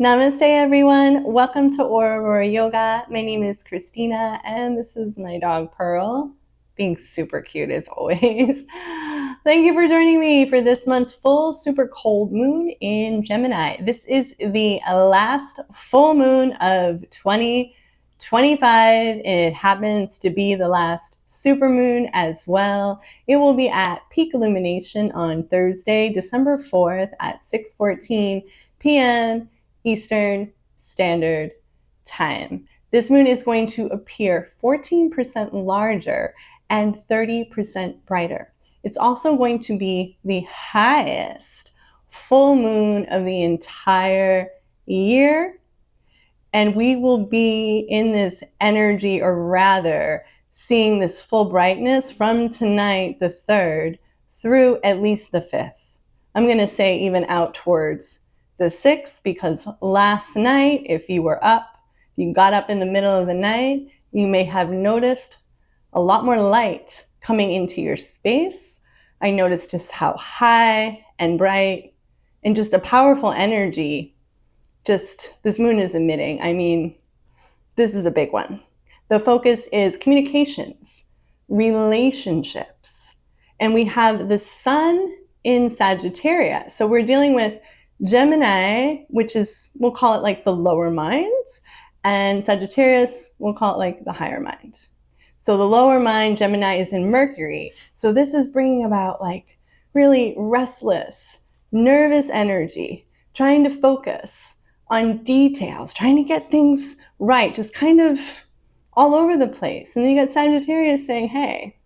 Namaste, everyone. Welcome to Aurora Yoga. My name is Christina, and this is my dog Pearl, being super cute as always. Thank you for joining me for this month's full super cold moon in Gemini. This is the last full moon of 2025. It happens to be the last supermoon as well. It will be at peak illumination on Thursday, December 4th at 6:14 p.m. Eastern Standard Time. This moon is going to appear 14% larger and 30% brighter. It's also going to be the highest full moon of the entire year. And we will be in this energy, or rather, seeing this full brightness from tonight, the 3rd, through at least the 5th. I'm going to say even out towards the 6th, because last night, if you got up in the middle of the night, you may have noticed a lot more light coming into your space. I noticed just how high and bright and just a powerful energy this moon is emitting. I mean, this is a big one. The focus is communications, relationships, and we have the sun in Sagittarius. So we're dealing with Gemini, which is, we'll call it like the lower mind, and Sagittarius, we'll call it like the higher mind. So the lower mind, Gemini, is in Mercury. So this is bringing about like really restless, nervous energy, trying to focus on details, trying to get things right, just kind of all over the place. And then you got Sagittarius saying, hey,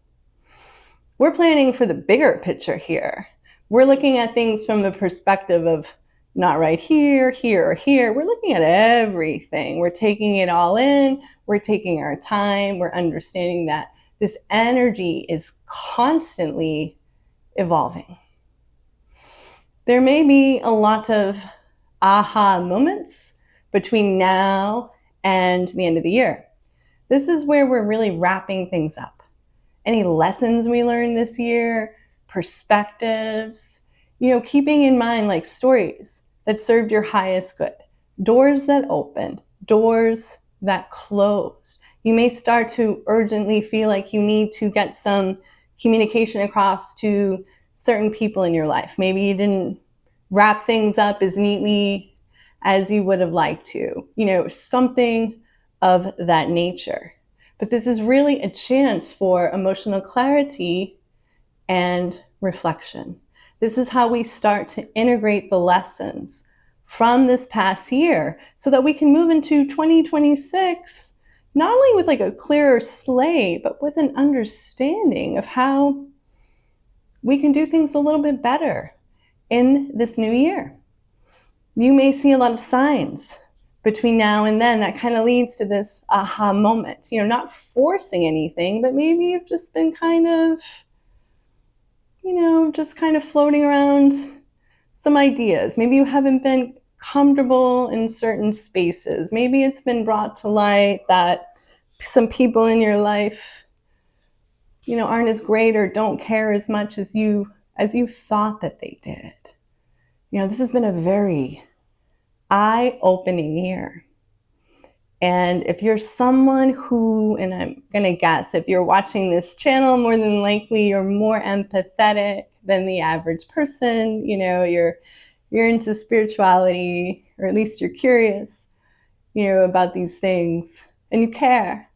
we're planning for the bigger picture here. We're looking at things from the perspective of not right here, here, or here. We're looking at everything. We're taking it all in. We're taking our time. We're understanding that this energy is constantly evolving. There may be a lot of aha moments between now and the end of the year. This is where we're really wrapping things up. Any lessons we learned this year, perspectives, keeping in mind like stories that served your highest good, doors that opened, doors that closed. You may start to urgently feel like you need to get some communication across to certain people in your life. Maybe you didn't wrap things up as neatly as you would have liked to, something of that nature. But this is really a chance for emotional clarity and reflection. This is how we start to integrate the lessons from this past year so that we can move into 2026, not only with like a clearer slate, but with an understanding of how we can do things a little bit better in this new year. You may see a lot of signs between now and then that kind of leads to this aha moment, not forcing anything, but maybe you've just been kind of, just kind of floating around some ideas. Maybe you haven't been comfortable in certain spaces. Maybe it's been brought to light that some people in your life, aren't as great or don't care as much as you thought that they did. This has been a very eye-opening year. And if you're someone who, and I'm going to guess, if you're watching this channel, more than likely you're more empathetic than the average person. You're into spirituality, or at least you're curious, about these things, and you care,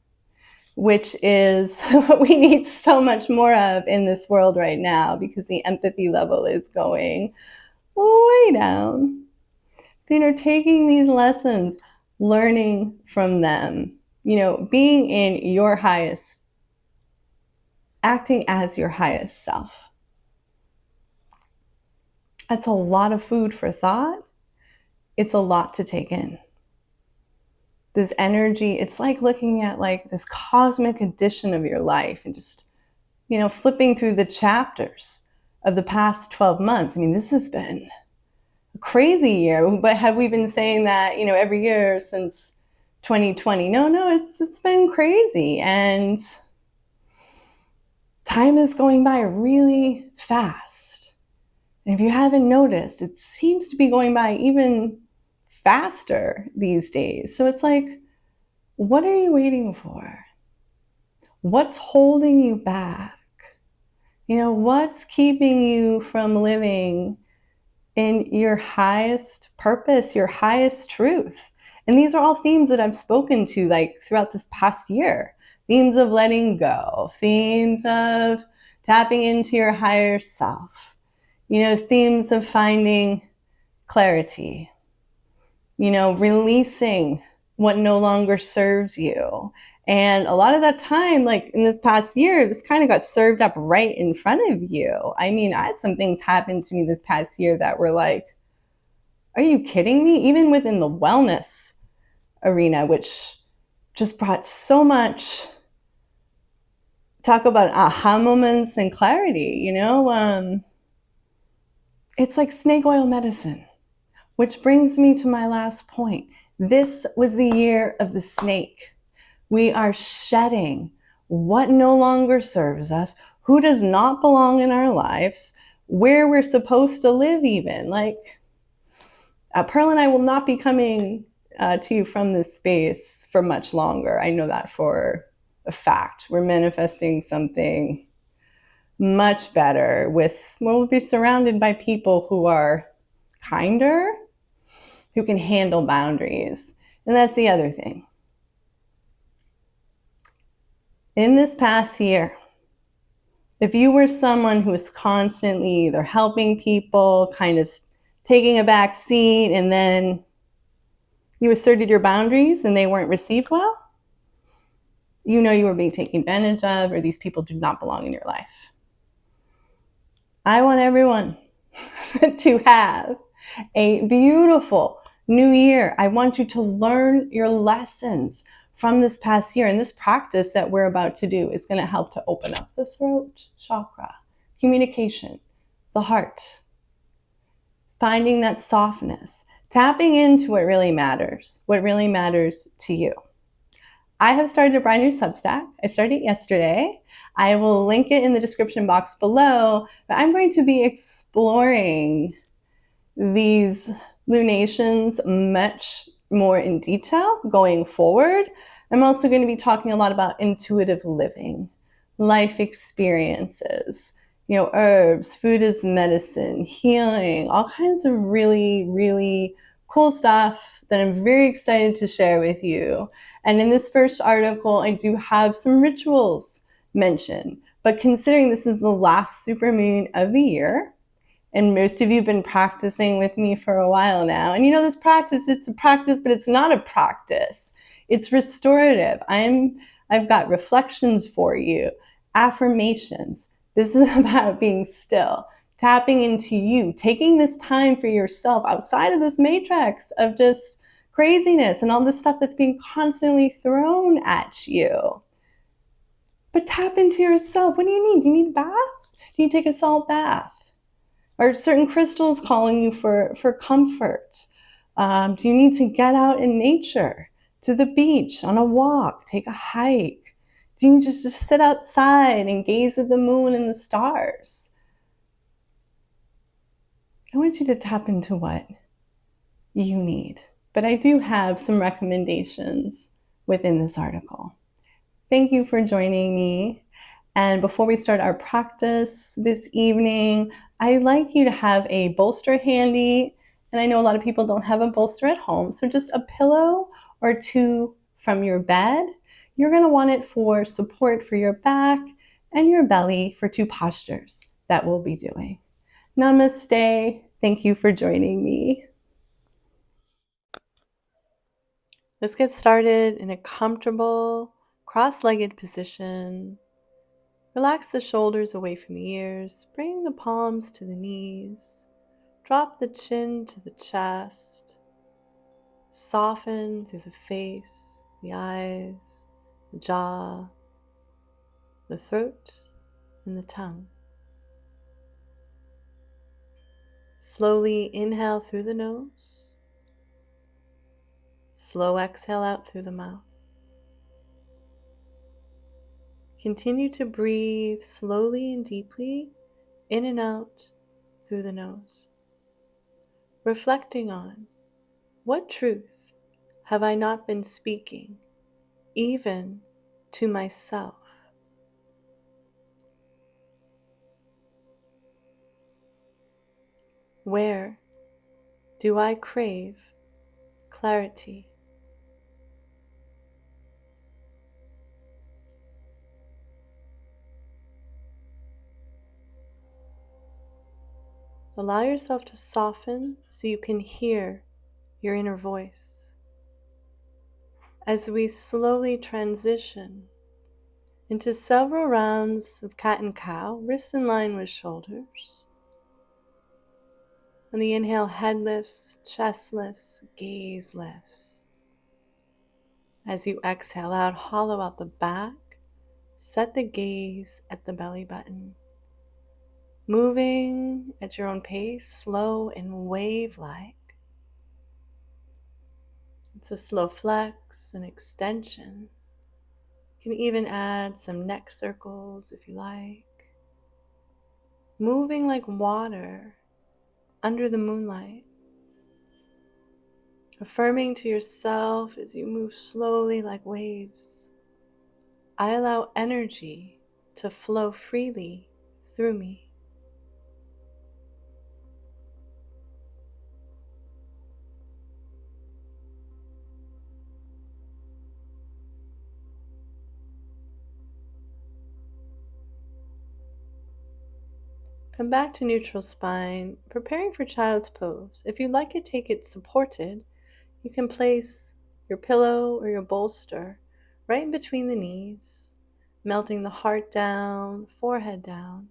which is what we need so much more of in this world right now, because the empathy level is going way down. So, taking these lessons, learning from them, being in your highest, acting as your highest self. That's a lot of food for thought. It's a lot to take in. This energy, it's like looking at like this cosmic edition of your life and just, flipping through the chapters of the past 12 months. I mean, this has been a crazy year, but have we been saying that, every year since 2020? No, it's been crazy. And time is going by really fast. And if you haven't noticed, it seems to be going by even faster these days. So it's like, what are you waiting for? What's holding you back? What's keeping you from living in your highest purpose, your highest truth? And these are all themes that I've spoken to like throughout this past year. Themes of letting go, themes of tapping into your higher self, themes of finding clarity, releasing what no longer serves you. And a lot of that time, like in this past year, this kind of got served up right in front of you. I mean, I had some things happen to me this past year that were like, are you kidding me? Even within the wellness arena, which just brought so much, talk about aha moments and clarity, it's like snake oil medicine, which brings me to my last point. This was the year of the snake. We are shedding what no longer serves us, who does not belong in our lives, where we're supposed to live even. Like, Pearl and I will not be coming to you from this space for much longer. I know that for a fact. We're manifesting something much better we'll be surrounded by people who are kinder, who can handle boundaries. And that's the other thing. In this past year, if you were someone who was constantly either helping people, kind of taking a back seat, and then you asserted your boundaries and they weren't received well, you were being taken advantage of, or these people do not belong in your life. I want everyone to have a beautiful new year. I want you to learn your lessons from this past year. And this practice that we're about to do is going to help to open up the throat chakra, communication, the heart, finding that softness, tapping into what really matters to you. I have started a brand new Substack. I started it yesterday. I will link it in the description box below, but I'm going to be exploring these lunations much more in detail going forward. I'm also going to be talking a lot about intuitive living, life experiences, herbs, food as medicine, healing, all kinds of really, really cool stuff that I'm very excited to share with you. And in this first article, I do have some rituals mentioned, but considering this is the last supermoon of the year, and most of you have been practicing with me for a while now. And this practice, it's a practice, but it's not a practice. It's restorative. I've got reflections for you, affirmations. This is about being still, tapping into you, taking this time for yourself outside of this matrix of just craziness and all this stuff that's being constantly thrown at you. But tap into yourself. What do you need? Do you need a bath? Do you take a salt bath? Are certain crystals calling you for comfort? Do you need to get out in nature, to the beach, on a walk, take a hike? Do you need just to sit outside and gaze at the moon and the stars? I want you to tap into what you need. But I do have some recommendations within this article. Thank you for joining me. And before we start our practice this evening, I'd like you to have a bolster handy. And I know a lot of people don't have a bolster at home, so just a pillow or two from your bed. You're going to want it for support for your back and your belly for two postures that we'll be doing. Namaste. Thank you for joining me. Let's get started in a comfortable, cross-legged position. Relax the shoulders away from the ears. Bring the palms to the knees. Drop the chin to the chest. Soften through the face, the eyes, the jaw, the throat, and the tongue. Slowly inhale through the nose. Slow exhale out through the mouth. Continue to breathe slowly and deeply in and out through the nose. Reflecting on What truth have I not been speaking, even to myself? Where do I crave clarity? Allow yourself to soften so you can hear your inner voice. As we slowly transition into several rounds of cat and cow, wrists in line with shoulders. On the inhale, head lifts, chest lifts, gaze lifts. As you exhale out, hollow out the back, set the gaze at the belly button. Moving at your own pace, slow and wave-like. It's a slow flex and extension. You can even add some neck circles if you like. Moving like water under the moonlight. Affirming to yourself as you move slowly like waves. I allow energy to flow freely through me. Come back to neutral spine, preparing for child's pose. If you'd like to take it supported, you can place your pillow or your bolster right in between the knees, melting the heart down, forehead down,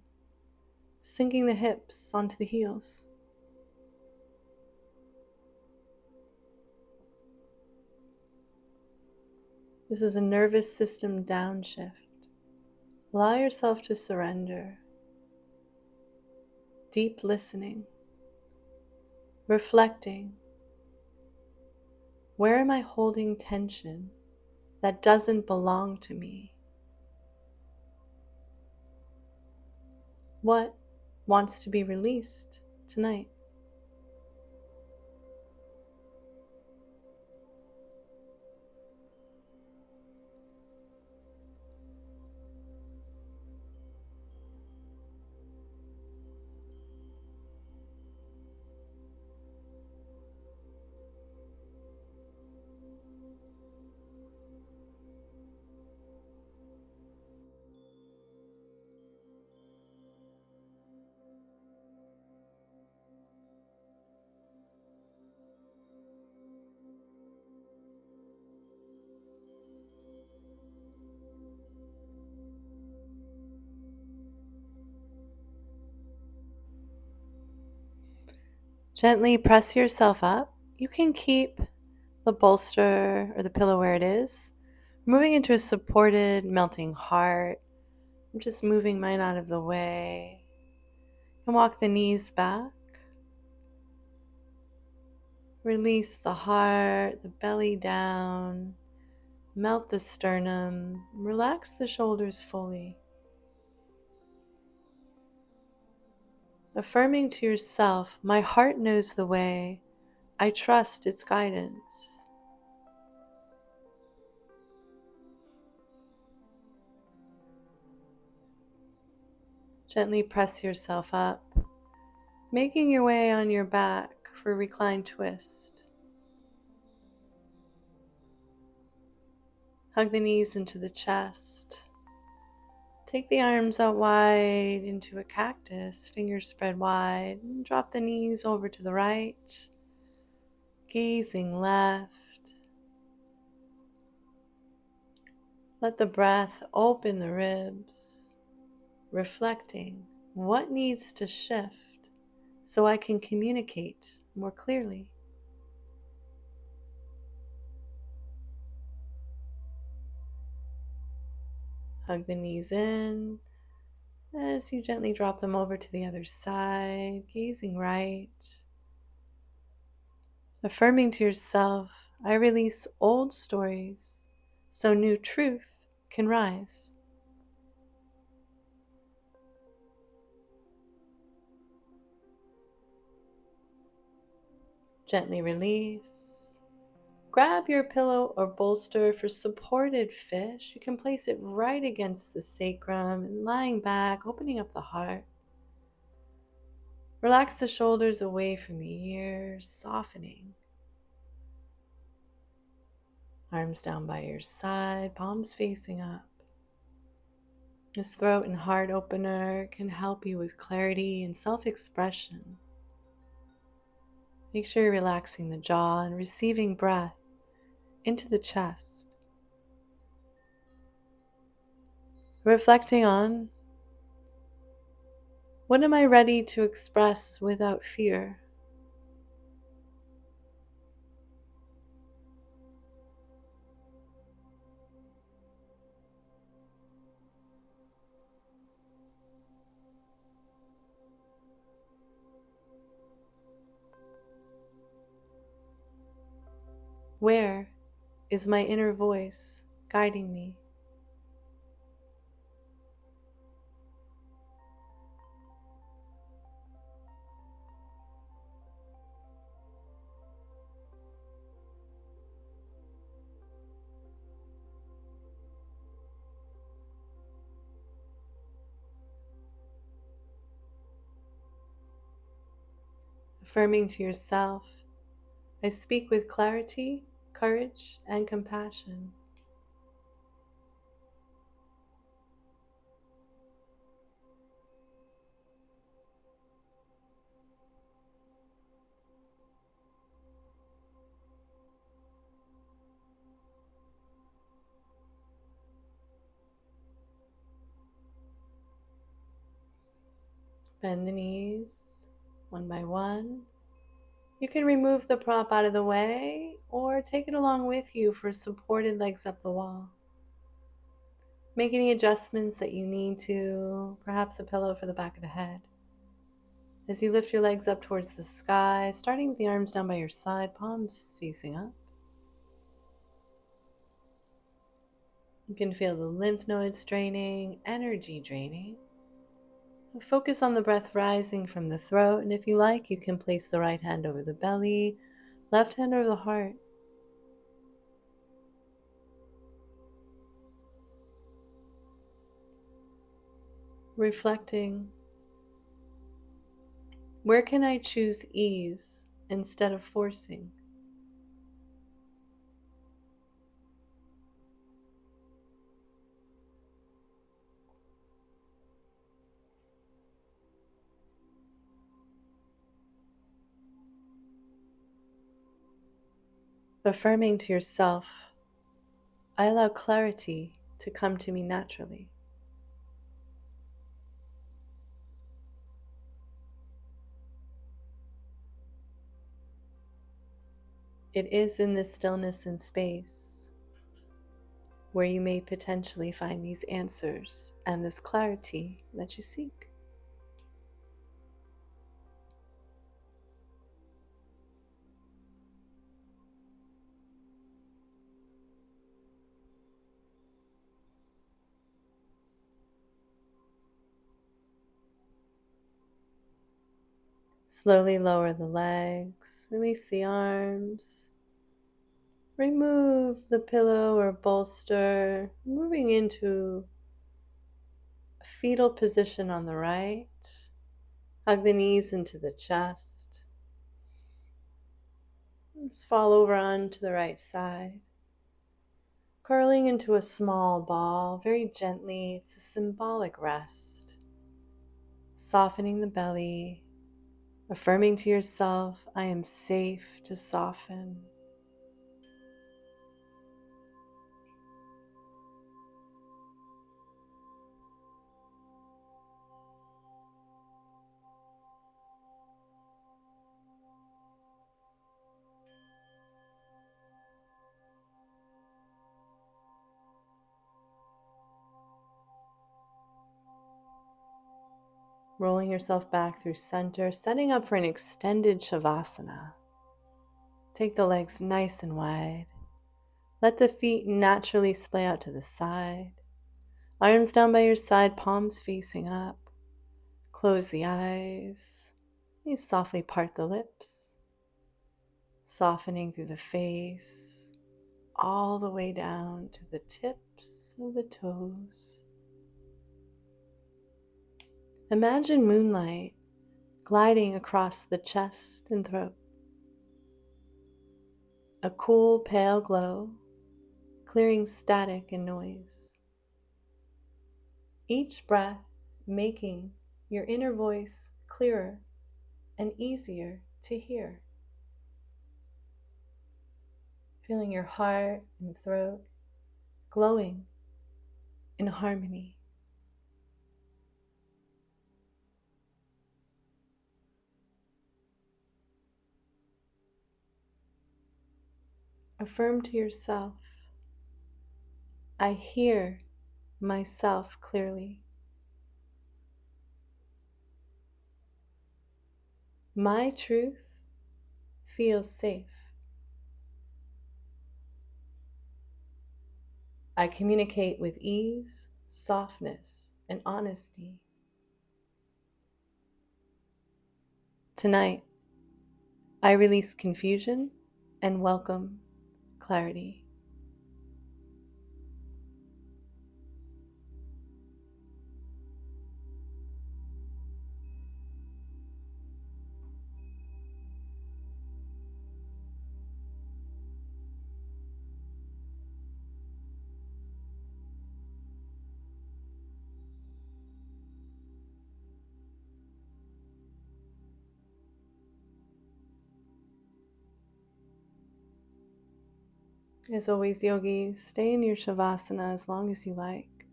sinking the hips onto the heels. This is a nervous system downshift. Allow yourself to surrender. Deep listening, reflecting. Where am I holding tension that doesn't belong to me? What wants to be released tonight? Gently press yourself up. You can keep the bolster or the pillow where it is. Moving into a supported, melting heart. I'm just moving mine out of the way. And walk the knees back. Release the heart, the belly down. Melt the sternum. Relax the shoulders fully. Affirming to yourself, my heart knows the way. I trust its guidance. Gently press yourself up, making your way on your back for reclined twist. Hug the knees into the chest. Take the arms out wide into a cactus, fingers spread wide, and drop the knees over to the right, gazing left. Let the breath open the ribs, reflecting what needs to shift so I can communicate more clearly. Hug the knees in as you gently drop them over to the other side, gazing right. Affirming to yourself, I release old stories so new truth can rise. Gently release. Grab your pillow or bolster for supported fish. You can place it right against the sacrum and lying back, opening up the heart. Relax the shoulders away from the ears, softening. Arms down by your side, palms facing up. This throat and heart opener can help you with clarity and self-expression. Make sure you're relaxing the jaw and receiving breath into the chest. Reflecting on, what am I ready to express without fear? Where is my inner voice guiding me? Affirming to yourself, I speak with clarity, courage, and compassion. Bend the knees one by one. You can remove the prop out of the way or take it along with you for supported legs up the wall. Make any adjustments that you need to, perhaps a pillow for the back of the head. As you lift your legs up towards the sky, starting with the arms down by your side, palms facing up. You can feel the lymph nodes draining, energy draining. Focus on the breath rising from the throat, and if you like, you can place the right hand over the belly, left hand over the heart. Reflecting, where can I choose ease instead of forcing? Affirming to yourself, I allow clarity to come to me naturally. It is in this stillness and space where you may potentially find these answers and this clarity that you seek. Slowly lower the legs, release the arms, remove the pillow or bolster, moving into a fetal position on the right. Hug the knees into the chest. Let's fall over onto the right side. Curling into a small ball very gently. It's a symbolic rest. Softening the belly, affirming to yourself, I am safe to soften. Rolling yourself back through center, setting up for an extended Shavasana. Take the legs nice and wide. Let the feet naturally splay out to the side. Arms down by your side, palms facing up. Close the eyes. You softly part the lips, softening through the face. all the way down to the tips of the toes. Imagine moonlight gliding across the chest and throat. A cool, pale glow, clearing static and noise. Each breath making your inner voice clearer and easier to hear. Feeling your heart and throat glowing in harmony. Affirm to yourself, I hear myself clearly. My truth feels safe. I communicate with ease, softness, and honesty. Tonight, I release confusion and welcome clarity. As always, yogis, stay in your shavasana as long as you like.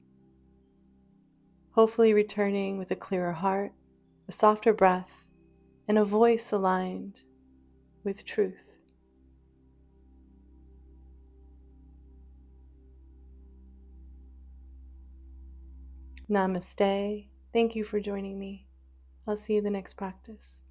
Hopefully returning with a clearer heart, a softer breath, and a voice aligned with truth. Namaste. Thank you for joining me. I'll see you the next practice.